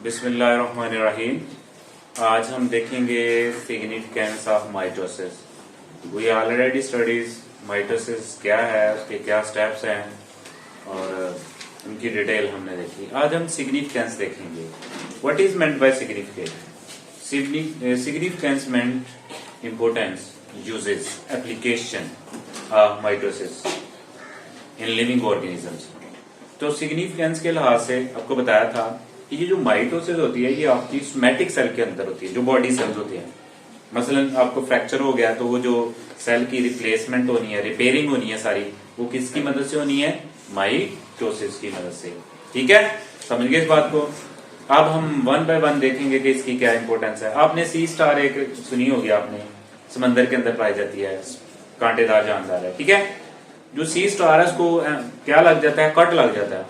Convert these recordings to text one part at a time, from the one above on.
बिस्मिल्लाहिर्रहमानिर्रहीम। आज हम देखेंगे significance of mitosis. We already studies mitosis क्या है, उसके क्या स्टेप्स हैं और उनकी डिटेल हमने देखी। आज हम सिग्निफिकेंस देखेंगे। What is meant by significance? Significance meant importance, uses, application of mitosis in living organisms. तो सिग्निफिकेंस के लिहाज से आपको बताया था कि ये जो माइटोसिस होती है ये आपकी सोमैटिक सेल के अंदर होती है, जो बॉडी सेल्स होती है। मसलन आपको फ्रैक्चर हो गया तो वो जो सेल की रिप्लेसमेंट होनी है, रिपेयरिंग होनी है सारी, वो किसकी मदद से होनी है? माइटोसिस की मदद से। ठीक है, समझ गए इस बात को। अब हम वन बाय वन देखेंगे कि इसकी क्या इंपॉर्टेंस है। आपने सी स्टार एक सुनी होगी, आपने समंदर के अंदर पाई जाती है, कांटेदार जानदार है। ठीक है, जो सी स्टार है उसको क्या लग जाता है? कट लग जाता है।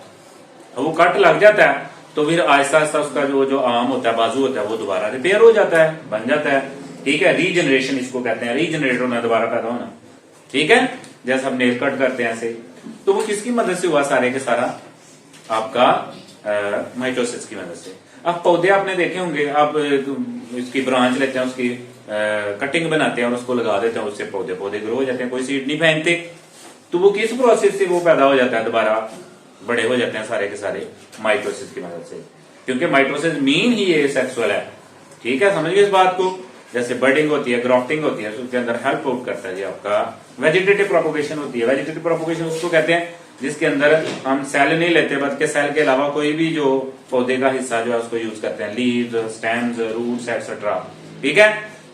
वो कट लग जाता है तो फिर आहिस्ता आहिस्ता उसका जो आर्म होता है, बाजू होता है, वो दोबारा रिपेयर हो जाता है, बन जाता है। ठीक है, रीजनरेशन इसको कहते हैं, रीजनरेट होना, दोबारा पैदा होना। ठीक है, जैसे हम नेल कट करते हैं ऐसे। तो वो किसकी मदद से हुआ? सारे के सारा आपका माइटोसिस की मदद से। अब पौधे आपने देखे होंगे, आप इसकी ब्रांच लेते हैं, उसकी कटिंग बनाते हैं और उसको लगा देते हैं, उससे पौधे ग्रो हो जाते हैं। कोई सीड नहीं पहनते, तो वो किस प्रोसेस से वो पैदा हो जाता है, दोबारा बड़े हो जाते हैं सारे के सारे? माइटोसिस की मदद से। क्योंकि माइटोसिस मीन ही ये सेक्सुअल है। ठीक है, समझ गए इस बात को। जैसे बर्डिंग होती है, ग्राफ्टिंग होती है, उसके अंदर हेल्प आउट करता है जी आपका। वेजिटेटिव प्रोपोगेशन होती है। वेजिटेटिव प्रोपोगेशन उसको कहते हैं जिसके अंदर हम सेल नहीं लेते, बल्कि सेल के अलावा कोई भी जो पौधे का हिस्सा जो है उसको यूज करते हैं, लीव्स, स्टेम्स, रूट्स एक्सेट्रा। ठीक है,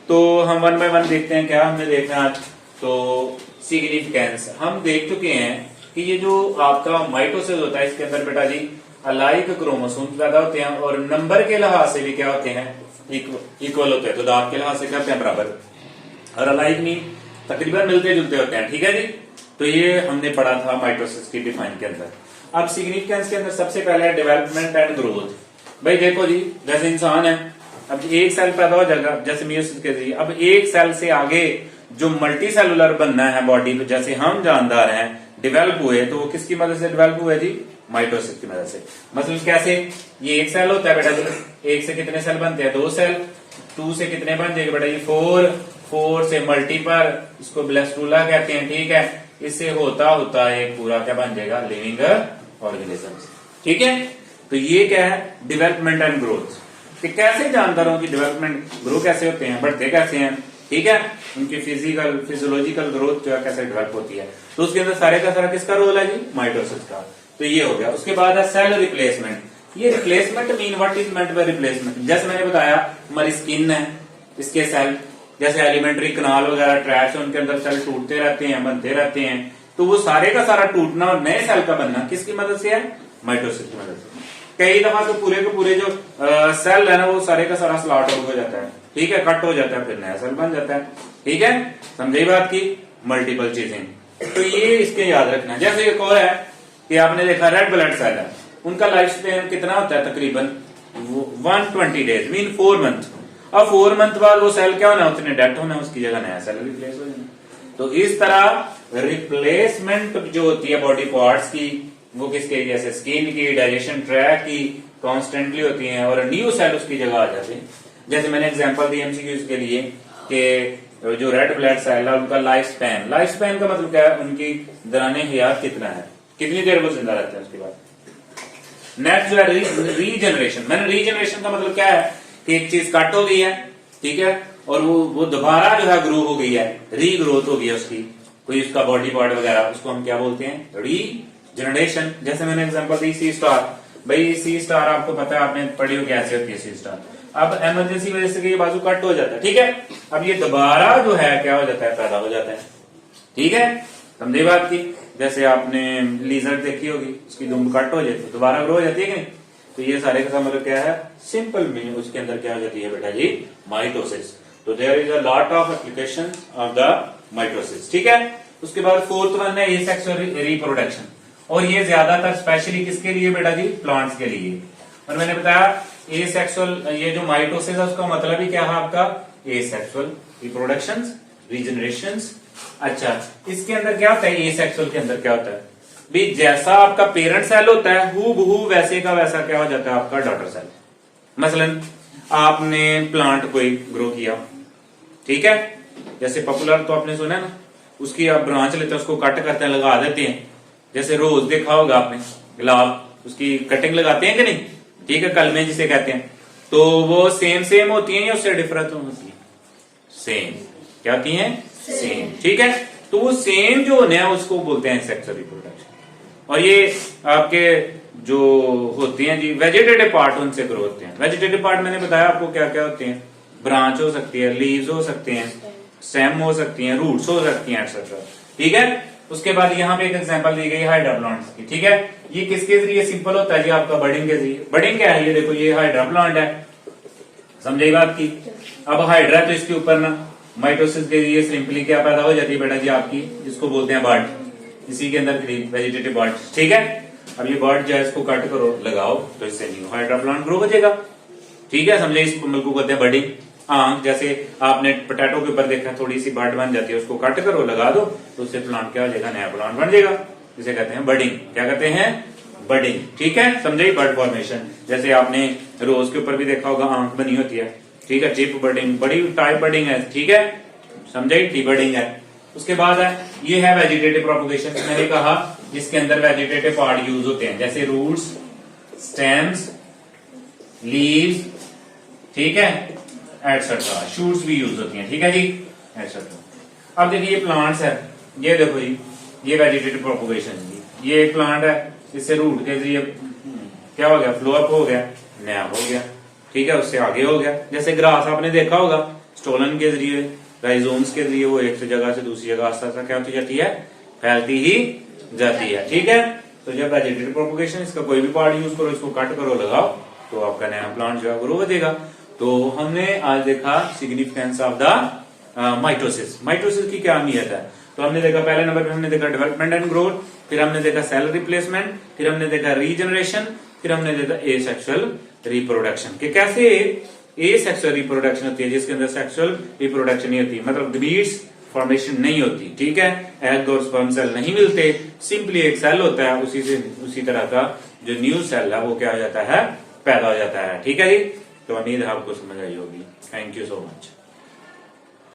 तो हम वन बाय वन देखते हैं क्या हमने देखना आज। तो सिग्निफिकेंस हम देख चुके हैं कि ये जो आपका माइटोसिस होता है, इसके अंदर बेटा जी अलाइक क्रोमोसोम पैदा होते हैं और नंबर के लिहाज से भी क्या होते हैं? इक्वल होते हैं। तो दांत के लिहाज से क्या होते हैं? बराबर। और अलाइक नहीं, तकरीबन मिलते जुलते होते हैं। ठीक है जी, तो ये हमने पढ़ा था माइटोसिस की डिफाइन के अंदर। अब सिग्निफिकेंस के अंदर सबसे पहले है डेवलपमेंट एंड ग्रोथ। भाई देखो जी, जैसे इंसान है, अब एक सेल पैदा हो जाएगा, जैसे मियोसिस के जरिए। अब एक सेल से आगे जो मल्टी सेलुलर बनना है बॉडी में, जैसे हम जानदार हैं, डेवलप हुए, तो वो किसकी मदद से डेवलप हुए जी? माइटोसिस की मदद से। मतलब कैसे? ये एक सेल होता है बेटा जी, एक से कितने सेल बनते हैं? 2 सेल। 2 से कितने बन जाएंगे बेटा जी? 4। 4 से मल्टीपल, इसको ब्लेस्टूला कहते हैं। ठीक है, इससे होता होता एक पूरा क्या बन जाएगा? Living organism. ठीक है, तो ये क्या है? Development and growth. कि कैसे जानदारों की डेवलपमेंट ग्रो कैसे होते हैं, बढ़ते कैसे हैं? ठीक है, उनकी फिजियोलॉजिकल ग्रोथ जो है कैसे डेवलप होती है। तो उसके अंदर सारे का सारा किसका रोल है जी? माइटोसिस का। तो ये हो गया। उसके बाद है सेल रिप्लेसमेंट। ये replacement mean what is meant by replacement? जैसे मैंने बताया, हमारी स्किन है, इसके सेल, जैसे एलिमेंट्री कनाल वगैरह ट्रैक्स है, उनके अंदर सेल टूटते रहते हैं, बनते रहते हैं। तो वो सारे का सारा टूटना और नए सेल का बनना किसकी मदद से है? माइटोसिस की मदद से। कई दफा तो पूरे के पूरे जो सेल है ना, वो सारे का सारा स्लॉट आउट हो जाता है। ठीक है, कट हो जाता है, फिर नया सेल बन जाता है। ठीक है, समझे बात की? मल्टीपल चीजें। तो ये इसके याद रखना। जैसे एक और है कि आपने देखा रेड ब्लड सेल है, उनका लाइफ स्पेन कितना होता है? तकरीबन 120 डेज, मीन 4 मंथ। अब 4 मंथ बाद वो सेल क्या होना? उसने डेथ होना, उसकी जगह नया सेल रिप्लेस हो जाना। तो इस तरह रिप्लेसमेंट जो होती है बॉडी पार्ट्स की, वो किसके? जैसे स्किन की, डाइजेशन ट्रैक की कॉन्स्टेंटली होती है और न्यू सेल उसकी जगह आ जाते हैं। जैसे मैंने एग्जांपल दी एमसीक्यूज के लिए कि जो रेड ब्लड सेल है उनका लाइफ स्पैन का मतलब क्या है? उनकी दौरान हयात कितना है, कितनी देर वो जिंदा रहते हैं। उसके बाद नेक्स्ट जो है रीजनरेशन। मैंने रीजनरेशन का मतलब क्या है कि एक चीज कट हो गई है, ठीक है, और वो दोबारा जो है ग्रो हो गई है, रीग्रोथ हो गई है उसकी, कोई उसका बॉडी पार्ट वगैरह, उसको हम क्या बोलते हैं? रीजनरेशन। जैसे मैंने एग्जांपल दी सी स्टार। भाई सी स्टार आपको पता है, आपने पढ़ी हो कैसे होती है सी स्टार। अब इमरजेंसी वजह से ये बाजू कट हो जाता है। ठीक है, अब ये दोबारा जो है क्या हो जाता है? पैदा हो जाता है। ठीक है, समझे बात की? जैसे आपने लीजर्ड देखी होगी, उसकी दुम कट हो जाती है, दोबारा ग्रो हो जाती है कि नहीं? तो ये सारे का मतलब क्या है? सिंपल में उसके अंदर क्या हो जाती है बेटा जी? माइटोसिस। तो there is a lot of application of the mitosis. ठीक है, उसके बाद फोर्थ वन है एसेक्सुअल रिप्रोडक्शन। और ये ज्यादातर स्पेशली किसके लिए बेटा जी? प्लांट्स के लिए। और मैंने बताया एसेक्सुअल, ये जो माइटोसिस है उसका मतलब ही क्या है आपका? Asexual reproduction, regeneration. अच्छा, इसके अंदर क्या होता है? एसेक्सुअल के अंदर क्या होता है? भी जैसा आपका पेरेंट सेल होता है, हूबहू वैसे का वैसा क्या हो जाता है आपका? Daughter cell. मसलन आपने प्लांट कोई ग्रो किया, ठीक है, जैसे पॉपुलर तो आपने सुना ना, उसकी आप ब्रांच लेते हैं, उसको कट करते हैं, लगा देते हैं। जैसे रोज देखा होगा आपने, गुलाब, उसकी कटिंग लगाते हैं कि नहीं, ठीक है, कलमे जिसे कहते हैं। तो वो सेम होती है या उससे डिफरेंट होती है? सेम। क्या होती है? सेम, ठीक है। तो वो सेम जो होने हैं उसको बोलते हैं सेक्सुअल रिप्रोडक्शन। और ये आपके जो होते हैं जी वेजिटेटिव पार्ट, उनसे ग्रो होते हैं। वेजिटेटिव पार्ट मैंने बताया आपको क्या क्या होते हैं, ब्रांच हो सकती है, लीव्स हो सकते हैं, स्टेम हो सकती हैं, रूट्स हो सकती हैं, एटसेट्रा, ठीक है। उसके बाद यहाँ पे एक एग्जांपल दी गई हाइड्रा प्लांट्स की, ठीक है। ये किसके जरिए सिंपल होता है जी? आपका बडिंग के जरिए। बडिंग क्या है? ये देखो, ये हाइड्रा प्लांट है, समझे बात की। अब हाइड्रा तो इसके ऊपर ना माइटोसिस के जरिए सिंपली क्या पैदा हो जाती है बेटा जी आपकी, जिसको बोलते हैं बर्ड, इसी के अंदर वेजिटेटिव बर्ड, ठीक है। अब ये बर्ड जो है इसको कट करो, लगाओ, तो इससे न्यू हाइड्रा प्लांट ग्रो हो जाएगा, ठीक है, समझे। इस अमल को कहते हैं बडिंग। हाँ, जैसे आपने पोटैटो के ऊपर देखा, थोड़ी सी बर्ड बन जाती है, उसको कट करो, लगा दो, तो उससे प्लांट क्या हो जाएगा? नया प्लांट बन जाएगा, जिसे कहते हैं बडिंग। क्या कहते हैं? बडिंग, ठीक है, समझे। बर्ड फॉर्मेशन, जैसे आपने रोज के ऊपर भी देखा होगा, आंख बनी होती है, ठीक है, टिप बडिंग, बड़ी टाइप बडिंग है, ठीक है, समझे, टी बडिंग है। उसके बाद है, ये है वेजिटेटिव प्रोपगेशन, मैंने कहा जिसके अंदर वेजिटेटिव पार्ट यूज होते हैं, जैसे रूट्स, स्टेम्स, लीव्स, ठीक है, एटसेट्रा, शूट्स भी यूज होती हैं, ठीक है जी, एटसेट्रा। अब देखिए ये प्लांट्स है, ये देखो जी, ये वेजिटेटिव प्रोपगेशन जी, ये एक प्लांट है, इससे रूट के जरिए क्या हो गया? फ्लो अप हो गया, नया हो गया, ठीक है, उससे आगे हो गया। जैसे ग्रास आपने देखा होगा, स्टोलन के जरिए, राइजोम्स के जरिए वो एक जगह से दूसरी जगह आस्ता आस्ता क्या होती जाती है? फैलती ही जाती है, ठीक है। तो जब वेजिटेटिव प्रोपगेशन, इसका कोई भी पार्ट यूज करो, इसको कट करो, लगाओ, तो आपका नया प्लांट जो है ग्रो हो जाएगा। तो हमने आज देखा significance of the mitosis. Mitosis की क्या अहमियत है? तो हमने देखा पहले नंबर पे हमने देखा डेवलपमेंट एंड ग्रोथ, फिर हमने देखा सेल रिप्लेसमेंट, फिर हमने देखा रीजनरेशन, फिर हमने देखा एसेक्सुअल रिप्रोडक्शन, कि कैसे एसेक्सुअल रिप्रोडक्शन होती है, जिसके अंदर सेक्सुअल रिप्रोडक्शन नहीं होती, मतलब गमीट्स फॉर्मेशन नहीं होती, ठीक है, एग और स्पर्म सेल नहीं मिलते, सिंपली एक सेल होता है, उसी तरह का जो न्यू सेल है वो क्या हो जाता है? पैदा हो जाता है, ठीक है जी। तो उम्मीद है आपको समझ आई होगी। Thank you so much.